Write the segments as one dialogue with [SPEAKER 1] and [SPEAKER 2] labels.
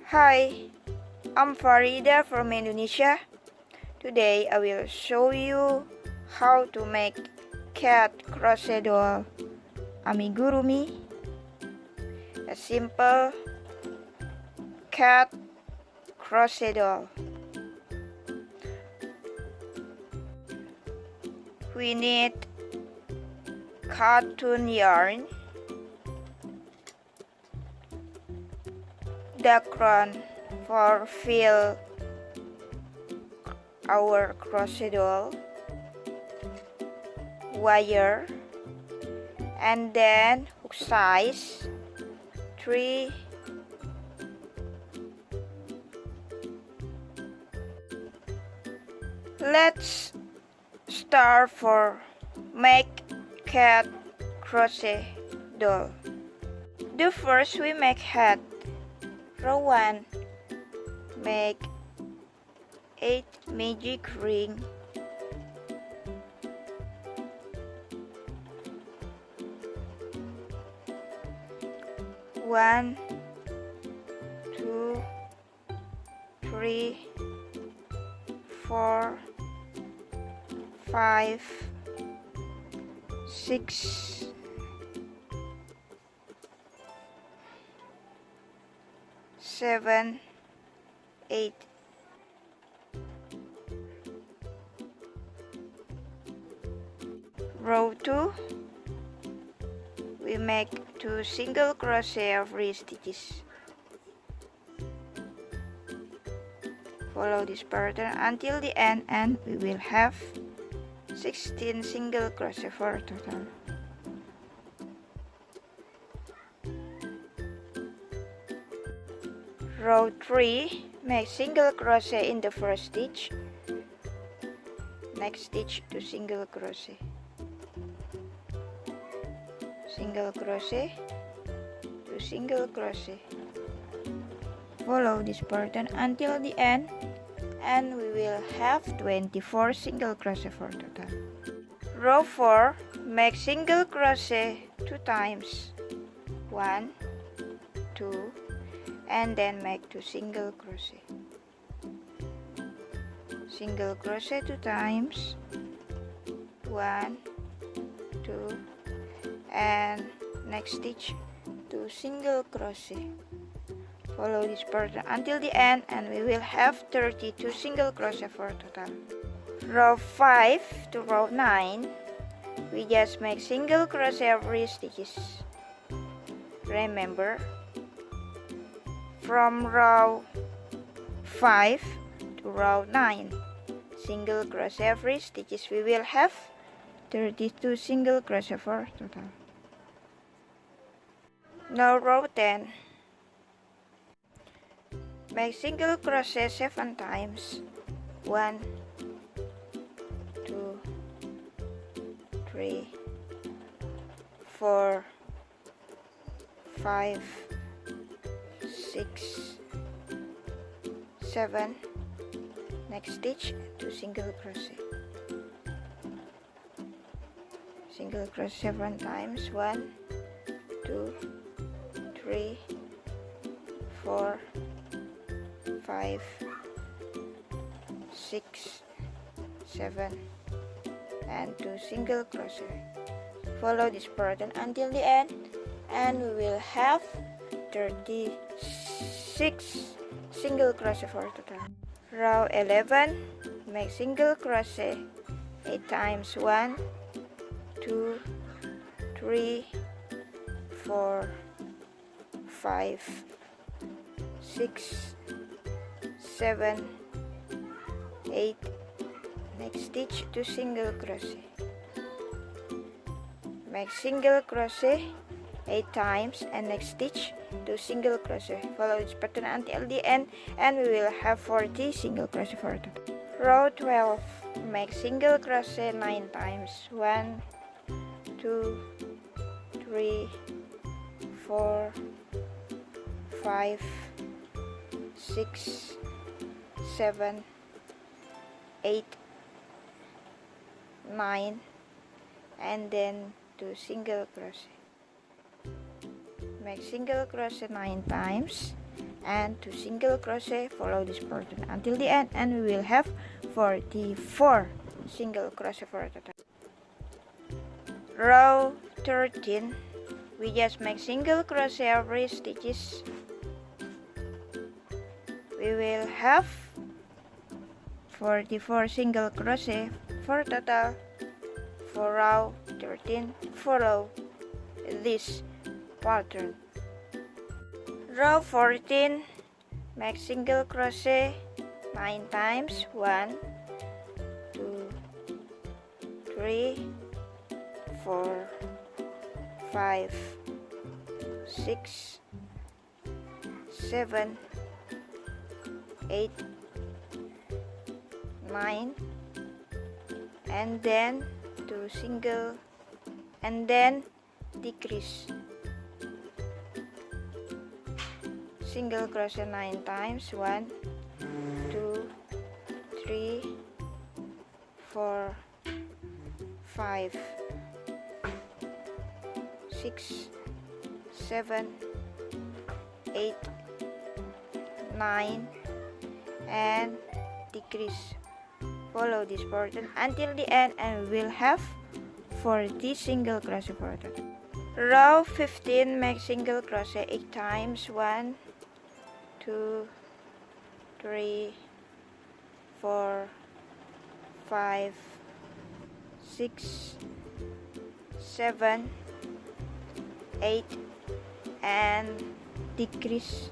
[SPEAKER 1] Hi, I'm Farida from Indonesia. Today I will show you how to make cat crochet doll Amigurumi, a simple cat crochet doll. We need cotton yarn, Dacron for fill our crochet doll, wire, and then hook size 3. Let's start for make cat crochet doll. The first we make head. Row 1, make 8 magic ring, one, 2, 3, 4, 5, 6, 7, 8. Row 2, we make 2 single crochet every stitches. Follow this pattern until the end and we will have 16 single crochet for total. Row 3, make single crochet in the first stitch. Next stitch to single crochet. Single crochet to single crochet. Follow this pattern until the end and we will have 24 single crochet for total. Row 4, make single crochet 2 times. 1, 2, and then make 2 single crochet. Single crochet 2 times. 1, 2, and next stitch 2 single crochet. Follow this pattern until the end and we will have 32 single crochet for total. Row 5 to row 9, we just make single crochet every stitches. Remember, from row 5 to row 9, single crochet every stitches, we will have 32 single crochet for total. Now row 10, make single crochet 7 times. 1, 2, 3, 4, 5, 6, 7. Next stitch to single crochet. Single crochet 7 times. 1, 2, 3, 4, 5, 6, 7, and 2 single crochet. Follow this pattern until the end and we will have 36 single crochet for total. Row 11, make single crochet 8 times. 1, 2, 3, 4, 5, 6, 7, 8. Next stitch to single crochet. Make single crochet 8 times and next stitch to single crochet. Follow this pattern until the end and we will have 40 single crochet for total. Row 12, make single crochet 9 times. 1, 2, 3, 4, 5, 6, 7, 8, 9, and then 2 single crochet. Make single crochet 9 times and 2 single crochet, follow this pattern until the end, and we will have 44 single crochet for a total. Row 13, we just make single crochet every stitches. We will have 44 single crochet for total. For row 13, follow this pattern. Row 14, make single crochet 9 times, 1 2 3 4 5 6 7 8 9, and then 2 single, and then decrease. Single crochet 9 times, 1 2 3 4 5 6 7 8 9, and decrease. Follow this pattern until the end, and we will have 40 single crochet for a total. Row 15, make single crochet 8 times, 1 2 3 4 5 6 7 8, and decrease.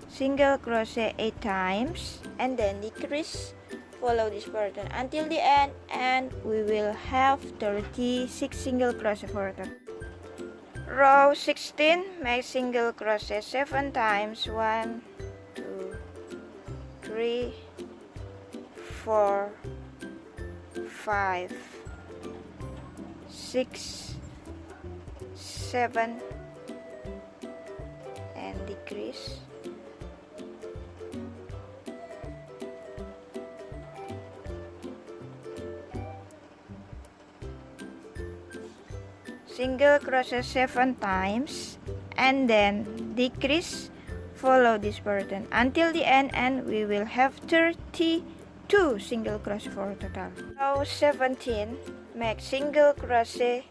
[SPEAKER 1] Single crochet 8 times, and then decrease. Follow this pattern until the end, and we will have 36 single crochet for a total. Row 16, make single crochet 7 times, 1 2 3 4 5 6 7, and decrease. Single crochet 7 times, and then decrease. Follow this pattern until the end, and we will have 32 single crochet for a total. Row 17, make single crochet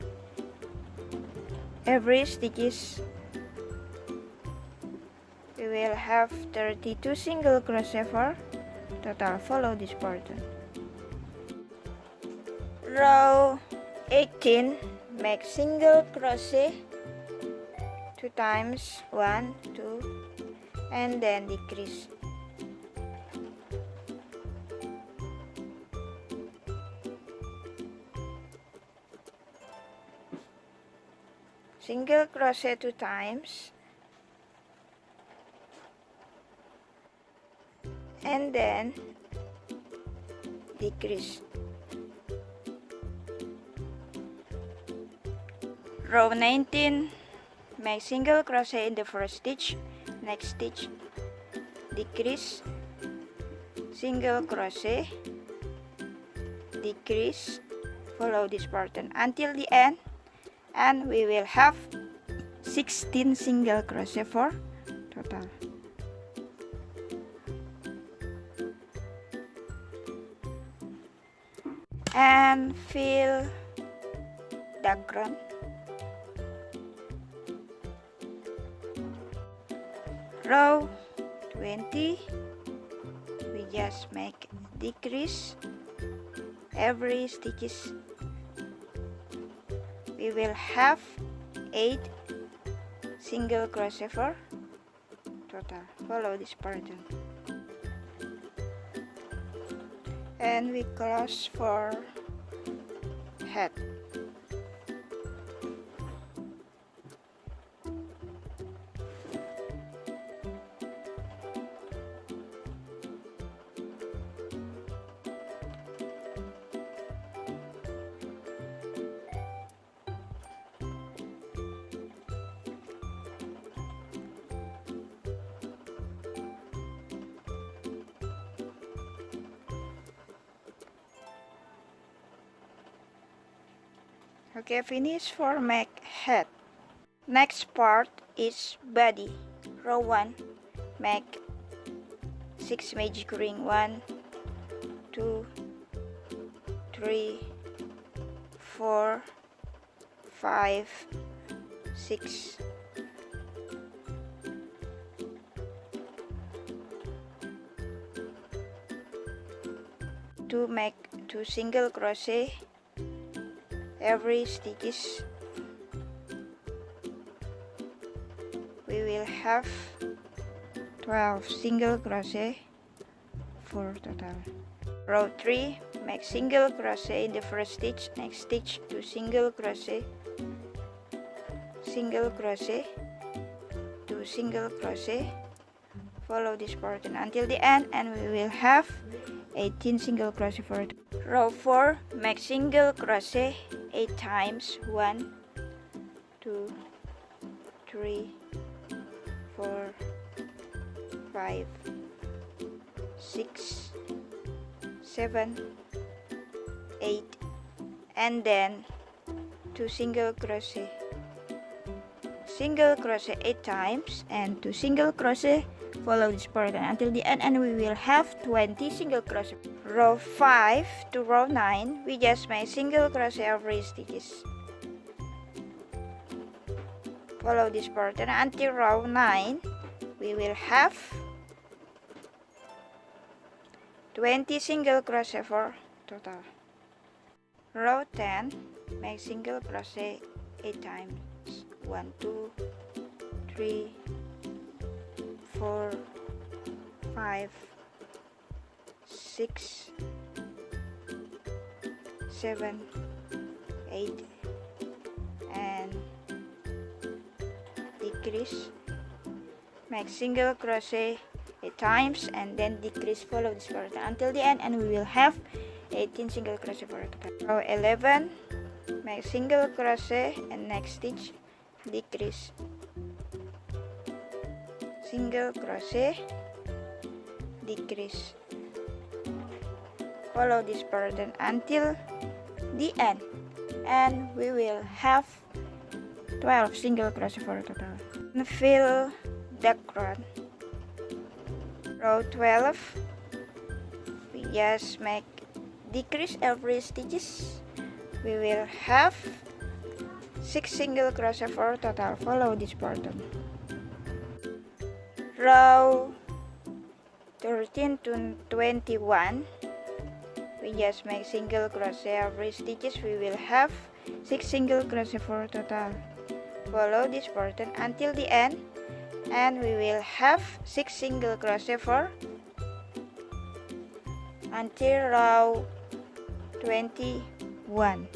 [SPEAKER 1] every stitches. We will have 32 single crochet for total. Follow this pattern. Row 18, make single crochet 2 times, 1 2, and then decrease. Single crochet 2 times, and then decrease. Row 19, make single crochet in the first stitch, next stitch, decrease, single crochet, decrease. Follow this pattern until the end, and we will have 16 single crochet for total. And fill background. Row 20, we just make decrease every stitches. We will have 8 single crochet for total. Follow this pattern, and we close for head. Okay, finish for make head. Next part is body. Row 1, make 6 magic ring. 1, 2, 3, 4, 5, 6. To make 2 single crochet every stitches. We will have 12 single crochet for total. Row 3, make single crochet in the first stitch. Next stitch 2 single crochet, single crochet, 2 single crochet. Follow this pattern until the end and we will have 18 single crochet for it. Row 4, make single crochet 8 times. 1, 2, 3, 4, 5, 6, 7, 8, and then 2 single crochet. Single crochet 8 times and 2 single crochet. Follow this pattern until the end and we will have 20 single crochet. Row 5 to row 9, we just make single crochet every stitches. Follow this pattern until row 9. We will have 20 single crochet for total. Row 10, make single crochet 8 times. 1, 2, 3, 4, 5, 6, 7, 8, and decrease. Make single crochet 8 times and then decrease. Follow this pattern until the end and we will have 18 single crochet for total. Row 11, make single crochet and next stitch decrease. Single crochet, decrease. Follow this pattern until the end and we will have 12 single crochet for total. And fill the crown. Row 12, we just make decrease every stitches. We will have 6 single crochet for total. Follow this pattern. Row 13 to 21, we just make single crochet every stitches. We will have 6 single crochet for total. Follow this pattern until the end and we will have 6 single crochet for until row 21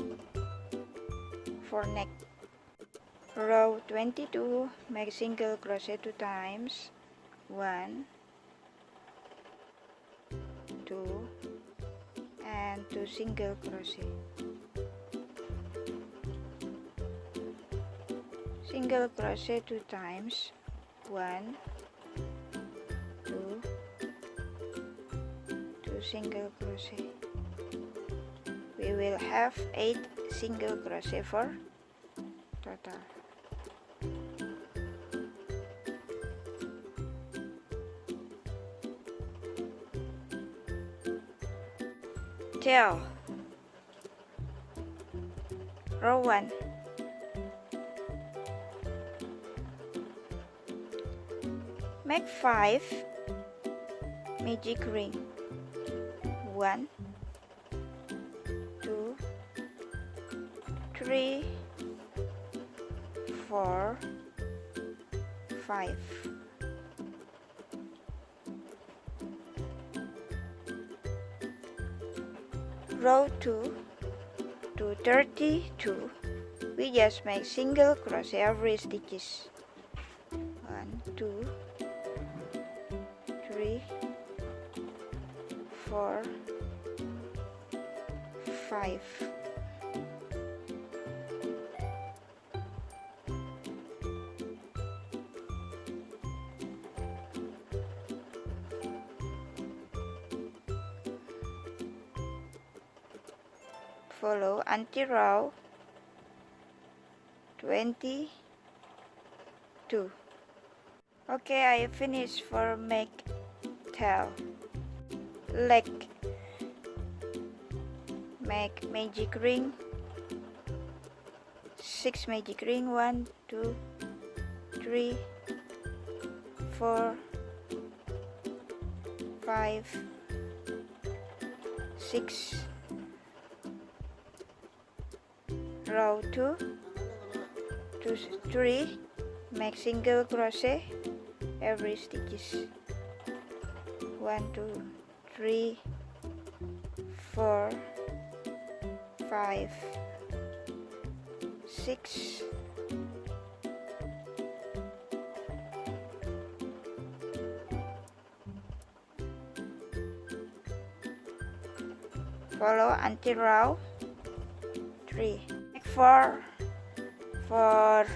[SPEAKER 1] for neck. Row 22, make single crochet 2 times. 1, 2, and 2 single crochet. Single crochet 2 times. 1, 2, 2 single crochet. We will have 8 single crochet for total. Tail. Row 1. Make 5 magic ring. 1, 2, 3, 4, 5. Row 2 to 32, we just make single crochet every stitches. 1, 2, 3, 4, 5. Follow until row 23. 2. Okay, I finished for make tail. Leg. Make magic ring. 6 magic ring. 1, 2, 3, 4, 5, 6. Row 2, 2, 3. Make single crochet every stitches. 1, 2, 3, 4, 5, 6. Follow until row 3. Make 4 for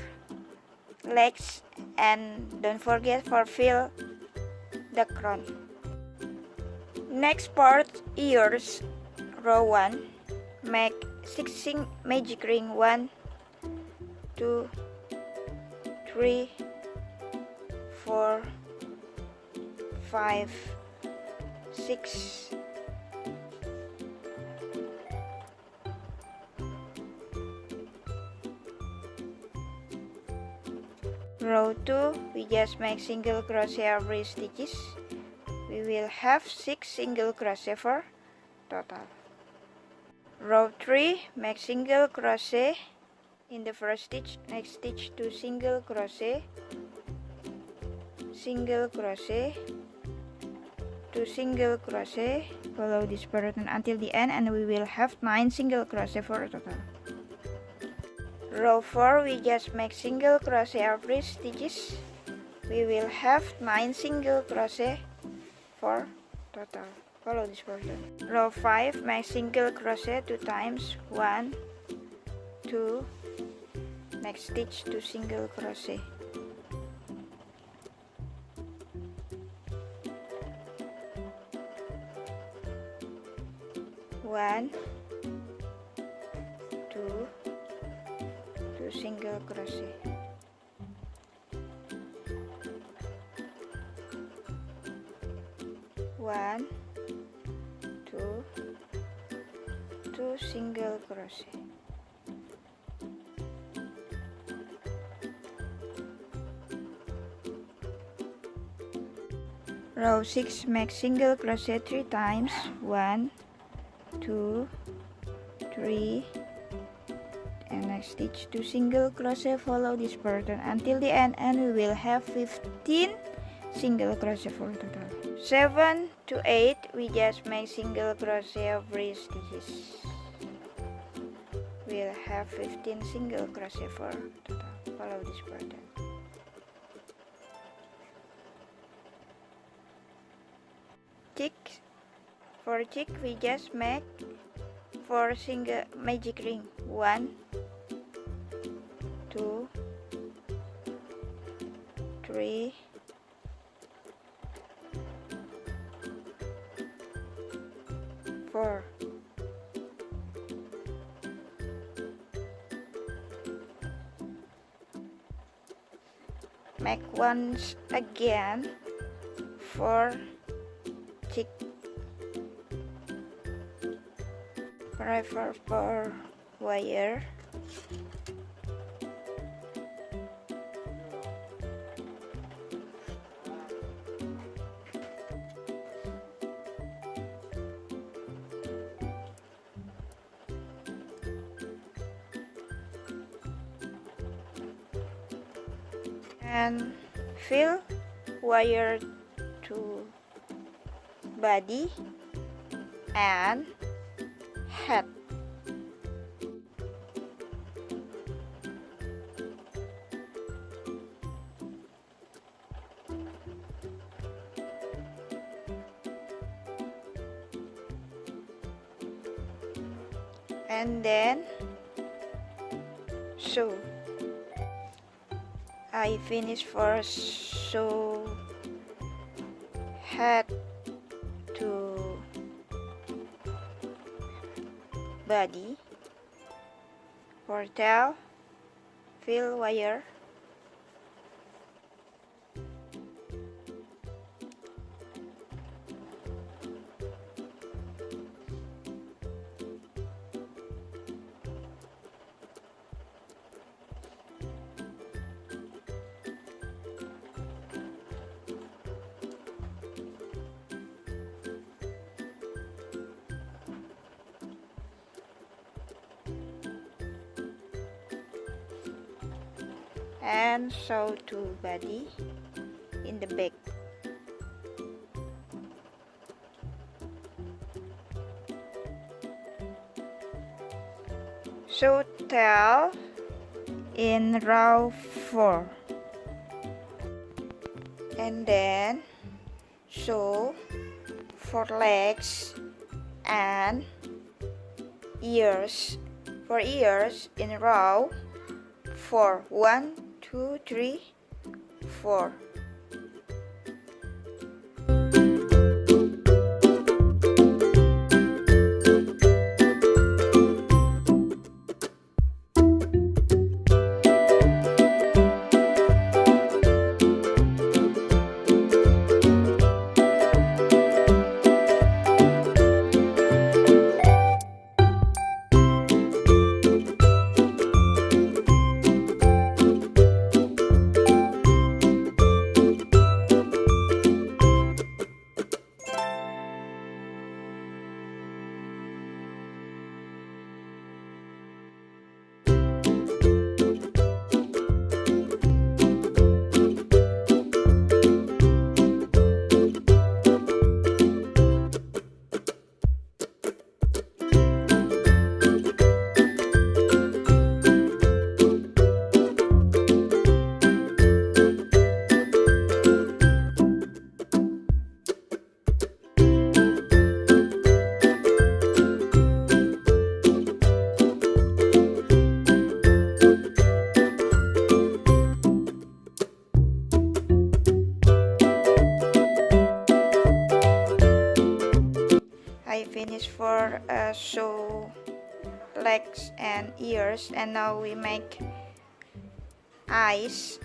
[SPEAKER 1] legs, and don't forget for fill the crown. Next part, ears. Row 1. Make 6 magic ring. 1, 2, 3, 4, 5, 6. Row 2, we just make single crochet every stitches. We will have 6 single crochet for total. Row 3, make single crochet in the first stitch. Next stitch 2 single crochet, single crochet, 2 single crochet. Follow this pattern until the end, and we will have 9 single crochet for total. Row 4, we just make single crochet every stitches. We will have 9 single crochet for total. Follow this pattern. Row 5, make single crochet 2 times. 1, 2. Next stitch 2 single crochet. One, 2, 2 single crochet. One, 2, 2 single crochet. Row 6, make single crochet 3 times. 1, 2, 3, and next stitch 2 single crochet. Follow this pattern until the end, and we will have 15 single crochet for total. 7 to 8, we just make single crochet every stitches. We'll have 15 single crochet for total. Follow this pattern. Cheek. For cheek, we just make 4 single magic ring. 1, 2, 3, 4. Make once again for cheek. Prefer for wire. And fill wire to body and head. And then sew. I finished for sew head to body. For tail, fill wire. and sew to body in the back. Sew tail in row 4, and then sew for legs and ears. For ears in row 4, 1, 2, 3, 4. I finished for sew legs and ears, and now we make eyes.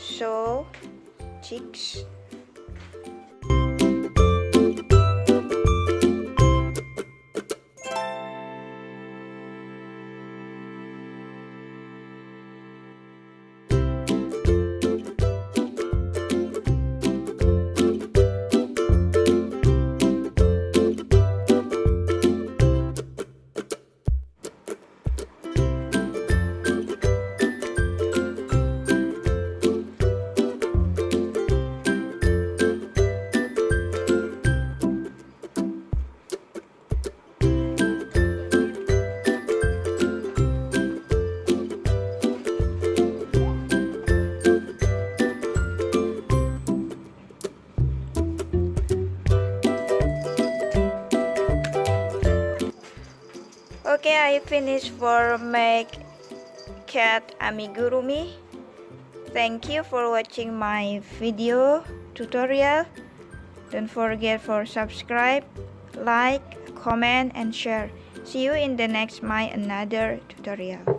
[SPEAKER 1] sew cheeks. Okay, I finished for make cat amigurumi. Thank you for watching my video tutorial. Don't forget for subscribe, like, comment, and share. See you in the next another tutorial.